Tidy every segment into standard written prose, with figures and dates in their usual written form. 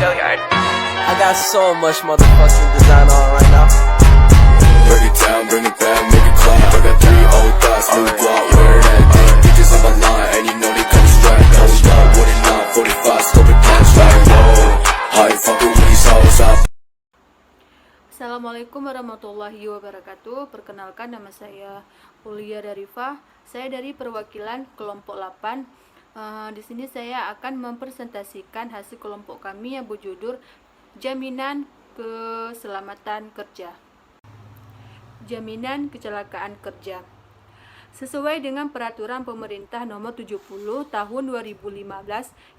I got so much motherfucking design on right now. Break it down, bring it back, make it clap. I got 3 old thoughts, new block, where that day. Bitches on my line, and you know they come straight. Hold up, what it not, 45, scope it cash like whoa. How you fucking with these hoes up? Assalamualaikum warahmatullahi wabarakatuh. Perkenalkan, nama saya Ulia Darifah. Saya dari perwakilan kelompok 8. Di sini saya akan mempresentasikan hasil kelompok kami yang berjudul Jaminan Keselamatan Kerja. Jaminan kecelakaan kerja. Sesuai dengan peraturan pemerintah nomor 70 tahun 2015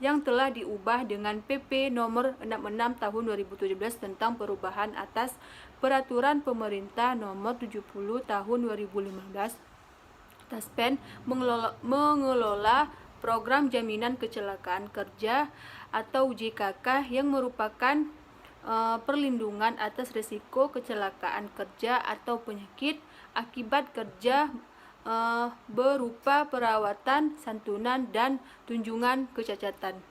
yang telah diubah dengan PP nomor 66 tahun 2017 tentang perubahan atas peraturan pemerintah nomor 70 tahun 2015, Taspen mengelola program jaminan kecelakaan kerja atau JKK yang merupakan perlindungan atas risiko kecelakaan kerja atau penyakit akibat kerja berupa perawatan, santunan, dan tunjangan kecacatan.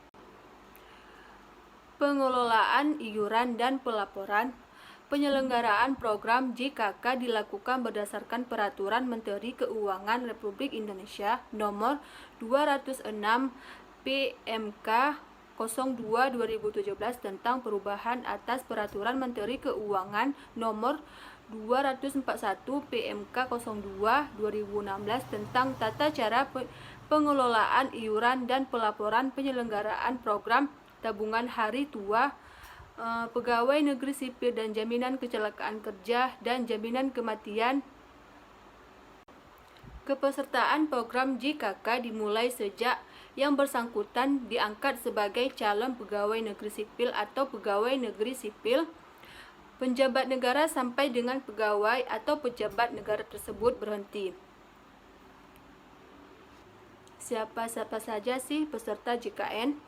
Pengelolaan iuran dan pelaporan. Penyelenggaraan program JKK dilakukan berdasarkan Peraturan Menteri Keuangan Republik Indonesia Nomor 206 PMK 02/2017 tentang perubahan atas Peraturan Menteri Keuangan Nomor 241 PMK 02/2016 tentang tata cara pengelolaan iuran dan pelaporan penyelenggaraan program tabungan hari tua pegawai negeri sipil dan jaminan kecelakaan kerja dan jaminan kematian. Kepesertaan program JKK dimulai sejak yang bersangkutan diangkat sebagai calon pegawai negeri sipil atau pegawai negeri sipil, penjabat negara sampai dengan pegawai atau pejabat negara tersebut berhenti. Siapa saja sih peserta JKN?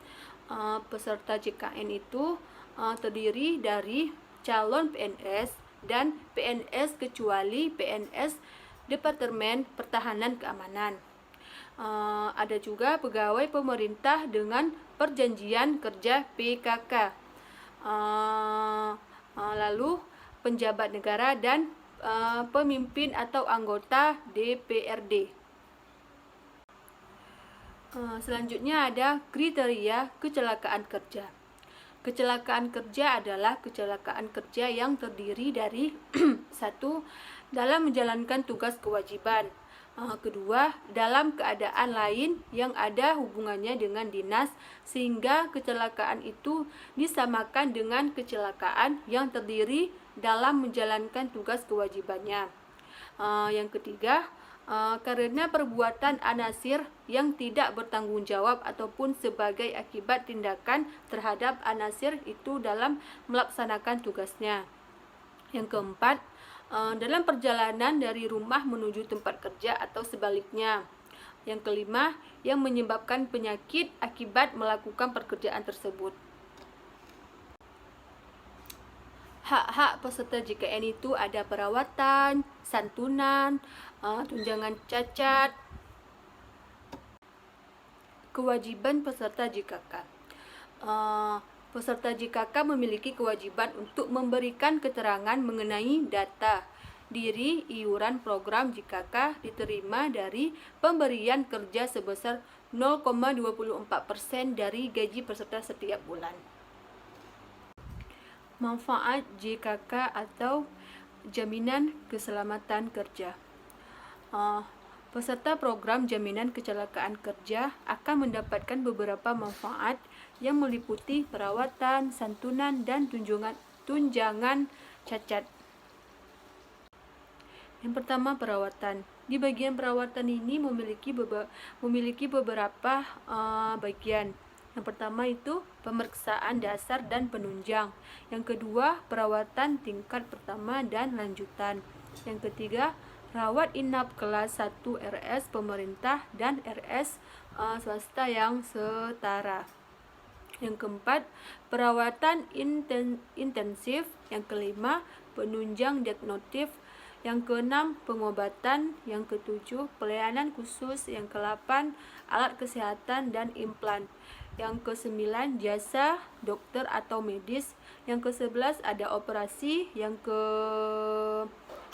Peserta JKN itu terdiri dari calon PNS dan PNS kecuali PNS Departemen Pertahanan Keamanan. Ada juga pegawai pemerintah dengan perjanjian kerja PKK. Lalu penjabat negara dan pemimpin atau anggota DPRD. Selanjutnya ada kriteria kecelakaan kerja. Kecelakaan kerja adalah kecelakaan kerja yang terdiri dari 1. Dalam menjalankan tugas kewajiban. Kedua, dalam keadaan lain yang ada hubungannya dengan dinas sehingga kecelakaan itu disamakan dengan kecelakaan yang terdiri dalam menjalankan tugas kewajibannya. Yang ketiga, karena perbuatan anasir yang tidak bertanggung jawab ataupun sebagai akibat tindakan terhadap anasir itu dalam melaksanakan tugasnya. Yang keempat, dalam perjalanan dari rumah menuju tempat kerja atau sebaliknya. Yang kelima, yang menyebabkan penyakit akibat melakukan pekerjaan tersebut. Hak-hak peserta JKN itu ada perawatan, santunan, tunjangan cacat. Kewajiban peserta JKK. Peserta JKK memiliki kewajiban untuk memberikan keterangan mengenai data diri iuran program JKK diterima dari pemberian kerja sebesar 0,24% dari gaji peserta setiap bulan. Manfaat JKK atau Jaminan Keselamatan Kerja. Peserta program Jaminan Kecelakaan Kerja akan mendapatkan beberapa manfaat yang meliputi perawatan, santunan, dan tunjangan cacat. Yang pertama, perawatan. Di bagian perawatan ini memiliki beberapa bagian. Yang pertama itu pemeriksaan dasar dan penunjang. Yang kedua, perawatan tingkat pertama dan lanjutan. Yang ketiga, rawat inap kelas 1 RS pemerintah dan RS swasta yang setara. Yang keempat, perawatan intensif. Yang kelima, penunjang diagnostik. Yang keenam, pengobatan. Yang ketujuh, pelayanan khusus. Yang kedelapan, alat kesehatan dan implan. Yang ke-9 jasa dokter atau medis. Yang ke-11 ada operasi. Yang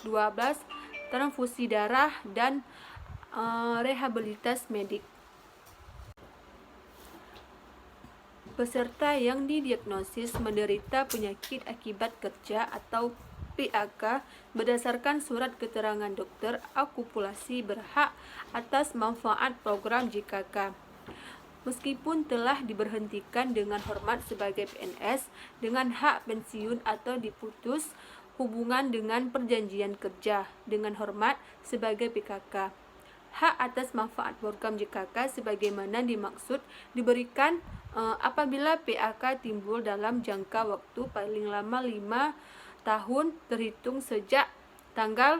ke-12 transfusi darah dan rehabilitas medik. Peserta yang didiagnosis menderita penyakit akibat kerja atau PAK berdasarkan surat keterangan dokter akupulasi berhak atas manfaat program JKK. Meskipun telah diberhentikan dengan hormat sebagai PNS dengan hak pensiun atau diputus hubungan dengan perjanjian kerja dengan hormat sebagai PKK. Hak atas manfaat program JKK sebagaimana dimaksud diberikan apabila PAK timbul dalam jangka waktu paling lama 5 tahun terhitung sejak tanggal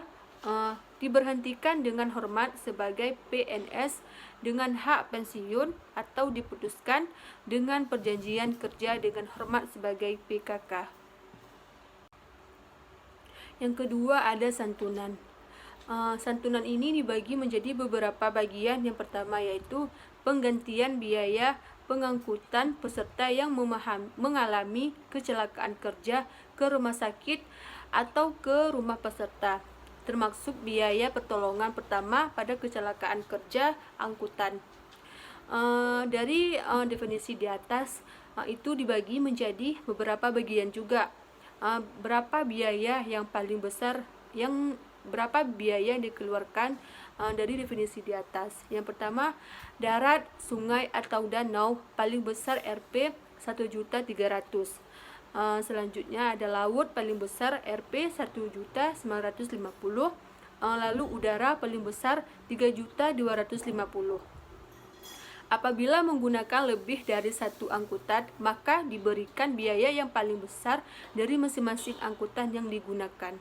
diberhentikan dengan hormat sebagai PNS dengan hak pensiun atau diputuskan dengan perjanjian kerja dengan hormat sebagai PKK. Yang kedua ada santunan. Santunan ini dibagi menjadi beberapa bagian. Yang pertama yaitu penggantian biaya pengangkutan peserta yang mengalami kecelakaan kerja ke rumah sakit atau ke rumah peserta, termasuk biaya pertolongan pertama pada kecelakaan kerja angkutan. Dari definisi di atas itu dibagi menjadi beberapa bagian juga. Berapa biaya yang paling besar, berapa biaya yang dikeluarkan dari definisi di atas. Yang pertama, darat, sungai atau danau paling besar Rp 1.300.000. Selanjutnya ada laut paling besar Rp 1.950.000. Lalu udara paling besar 3.250.000. Apabila menggunakan lebih dari satu angkutan, maka diberikan biaya yang paling besar dari masing-masing angkutan yang digunakan.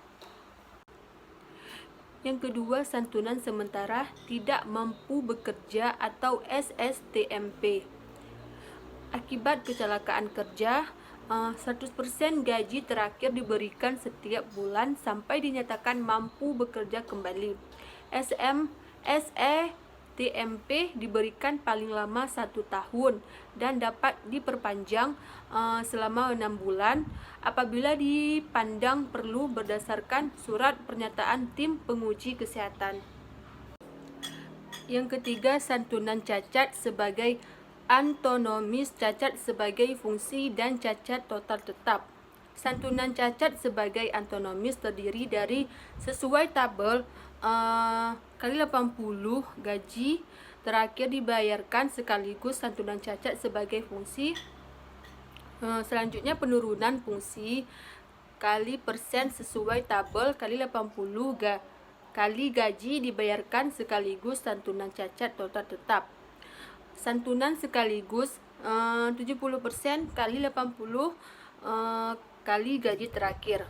Yang kedua, santunan sementara tidak mampu bekerja atau SSTMP. Akibat kecelakaan kerja, 100% gaji terakhir diberikan setiap bulan sampai dinyatakan mampu bekerja kembali. STMP diberikan paling lama 1 tahun dan dapat diperpanjang selama 6 bulan apabila dipandang perlu berdasarkan surat pernyataan tim penguji kesehatan. Yang ketiga, santunan cacat sebagai antonomis, cacat sebagai fungsi, dan cacat total tetap. Santunan cacat sebagai antonomis terdiri dari sesuai tabel kali 80 gaji terakhir dibayarkan sekaligus santunan cacat sebagai fungsi. Selanjutnya penurunan fungsi kali persen sesuai tabel kali 80 kali gaji dibayarkan sekaligus santunan cacat total tetap. Santunan sekaligus 70% kali 80 kali gaji terakhir.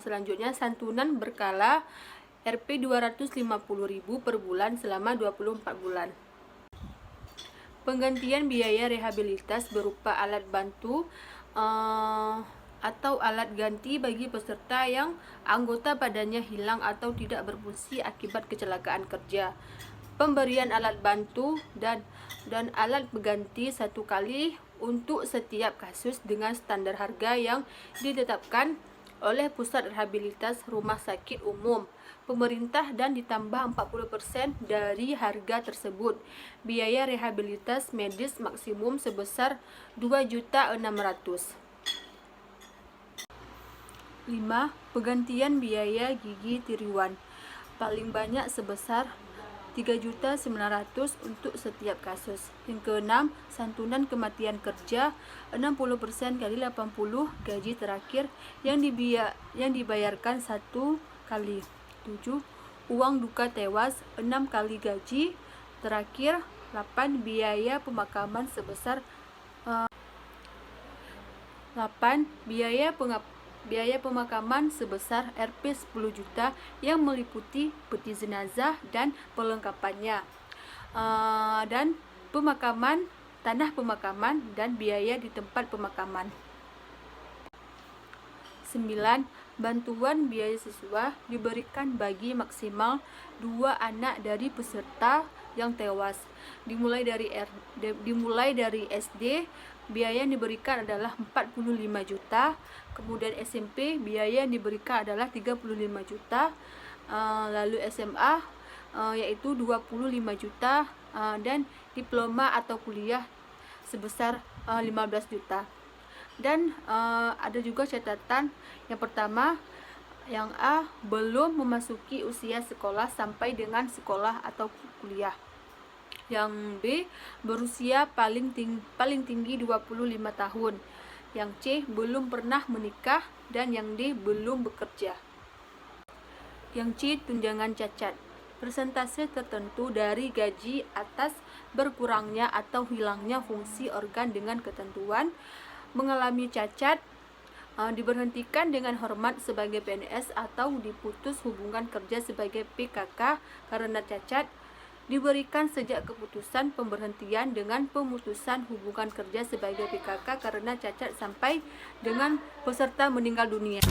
Selanjutnya santunan berkala Rp 250.000 per bulan selama 24 bulan. Penggantian biaya rehabilitas berupa alat bantu atau alat ganti bagi peserta yang anggota badannya hilang atau tidak berfungsi akibat kecelakaan kerja. Pemberian alat bantu dan alat pengganti 1 kali untuk setiap kasus dengan standar harga yang ditetapkan oleh Pusat Rehabilitas Rumah Sakit Umum Pemerintah dan ditambah 40% dari harga tersebut. Biaya rehabilitas medis maksimum sebesar 2.600.000. 5. Penggantian biaya gigi tiruan paling banyak sebesar 3.900.000 untuk setiap kasus. Yang keenam, santunan kematian kerja 60% kali 80 gaji terakhir yang dibayarkan 1 kali. 7. Uang duka tewas 6 kali gaji terakhir. 8. Biaya pemakaman sebesar 8. Biaya pemakaman sebesar Rp 10 juta yang meliputi peti jenazah dan perlengkapannya, dan tanah pemakaman dan biaya di tempat pemakaman. 9. Bantuan biaya siswa diberikan bagi maksimal 2 anak dari peserta yang tewas. Dimulai dari SD, biaya yang diberikan adalah 45 juta. Kemudian SMP, biaya yang diberikan adalah 35 juta. Lalu SMA yaitu 25 juta, dan diploma atau kuliah sebesar 15 juta. Dan ada juga catatan yang pertama, yang A, belum memasuki usia sekolah sampai dengan sekolah atau kuliah. Yang B, berusia paling tinggi 25 tahun. Yang C, belum pernah menikah. Dan yang D, belum bekerja. Yang C, tunjangan cacat. Persentase tertentu dari gaji atas berkurangnya atau hilangnya fungsi organ dengan ketentuan, mengalami cacat, diberhentikan dengan hormat sebagai PNS atau diputus hubungan kerja sebagai PKK karena cacat, diberikan sejak keputusan pemberhentian dengan pemutusan hubungan kerja sebagai PKK karena cacat sampai dengan peserta meninggal dunia.